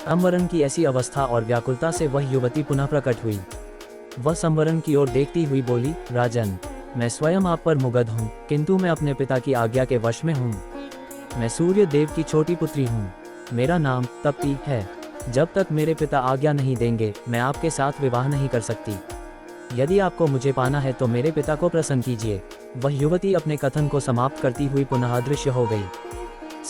संवरण की ऐसी अवस्था और व्याकुलता से वह युवती पुनः प्रकट हुई। वह संवरण की ओर देखती हुई बोली, राजन, मैं स्वयं आप पर मुग्ध हूँ, किंतु मैं अपने पिता की आज्ञा के वश में हूँ। मैं सूर्य देव की छोटी पुत्री हूँ। मेरा नाम तप्ती है। जब तक मेरे पिता आज्ञा नहीं देंगे, मैं आपके साथ विवाह नहीं कर सकती। यदि आपको मुझे पाना है तो मेरे पिता को प्रसन्न कीजिए। वह युवती अपने कथन को समाप्त करती हुई पुनः अदृश्य हो गई।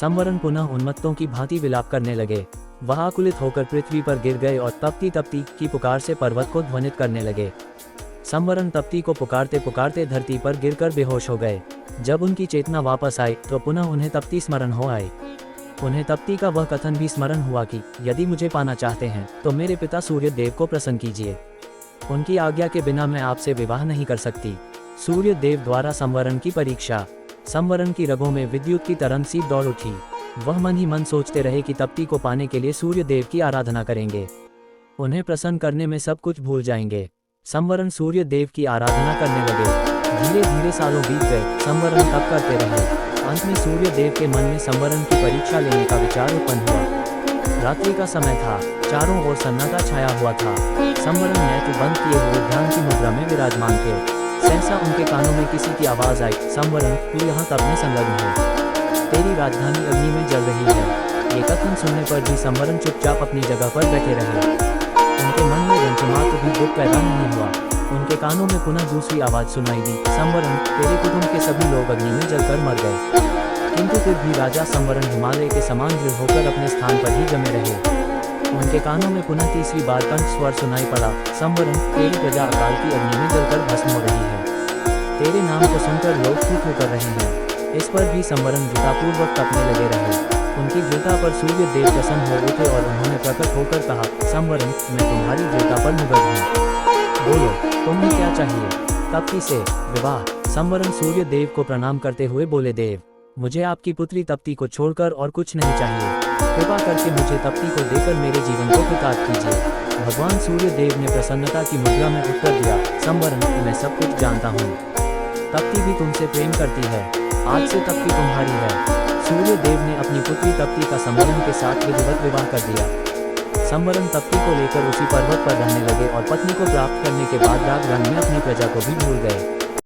संवरण पुनः उन्मत्तों की भांति विलाप करने लगे। वह आकुलित होकर पृथ्वी पर गिर गए और तप्ती तप्ती की पुकार से पर्वत को ध्वनित करने लगे। संवरण तप्ती को पुकारते पुकारते धरती पर गिरकर बेहोश हो गए। जब उनकी चेतना वापस आई तो पुनः उन्हें तप्ती स्मरण हो आए। उन्हें तप्ती का वह कथन भी स्मरण हुआ कि यदि मुझे पाना चाहते हैं तो मेरे पिता सूर्य देव को प्रसन्न कीजिए। उनकी आज्ञा के बिना मैं आपसे विवाह नहीं कर सकती। सूर्य देव द्वारा संवरण की परीक्षा। संवरण की रगों में विद्युत की तरंग सी दौड़ उठी। वह मन ही मन सोचते रहे कि तप्ती को पाने के लिए सूर्य देव की आराधना करेंगे। उन्हें प्रसन्न करने में सब कुछ भूल जाएंगे। संवरण सूर्य देव की आराधना करने लगे। धीरे धीरे सालों बीत गए। संवरण तप करते रहे। अंत में सूर्य देव के मन में संवरण की परीक्षा लेने का विचार उत्पन्न हुआ। रात्रि का समय था। चारों ओर सन्नाटा छाया हुआ था। संवरण नेत्र बंद किए हुए ध्यान की मुद्रा में विराजमान थे। सहसा उनके कानों में किसी की आवाज आई, संवरण, तू यहाँ तप में संलग्न है। तेरी राजधानी अग्नि में जल रही है। ये कथन सुनने पर भी संवरण चुपचाप अपनी जगह पर बैठे रहे। उनके मन में रंचमात्र भी दुख पैदा नहीं हुआ। उनके कानों में पुनः दूसरी आवाज सुनाई दी, संवरण, तेरे कुटुंब के सभी लोग अग्नि में जलकर मर गए। किंतु फिर भी राजा संवरण हिमालय के समान दृढ़ होकर अपने स्थान पर ही जमे रहे। उनके कानों में पुनः तीसरी बार कंठ स्वर सुनाई पड़ा, संवरण, तेरी प्रजा अकाल की अग्नि में जलकर भस्म हो रही है। तेरे नाम को सुनकर लोग फूट कर रहे हैं। इस पर भी संवरण दृढ़तापूर्वक तपने लगे रहे। उनकी दृढ़ता पर सूर्य देव प्रसन्न हो उठे और उन्होंने प्रकट होकर कहा, संवरण, मैं तुम्हारी दृढ़ता पर मुग्ध हूँ। बोलो, तुम्हें क्या चाहिए? तप्ती से विवाह। संवरण सूर्य देव को प्रणाम करते हुए बोले, देव, मुझे आपकी पुत्री तप्ती को छोड़कर और कुछ नहीं चाहिए। कृपा करके मुझे तप्ती को देकर मेरे जीवन को कृतार्थ कीजिए। भगवान सूर्य देव ने प्रसन्नता की मुद्रा में उत्तर दिया, संवरण, मैं सब कुछ जानता हूँ। तप्ती भी तुमसे प्रेम करती है। आज से तप्ती तुम्हारी है। सूर्य देव ने अपनी पुत्री तप्ती का संवरण के साथ विधिवत विवाह कर दिया। संवरण तप्ती को लेकर उसी पर्वत पर रहने लगे और पत्नी को प्राप्त करने के बाद राग रंग में अपनी प्रजा को भी भूल गए।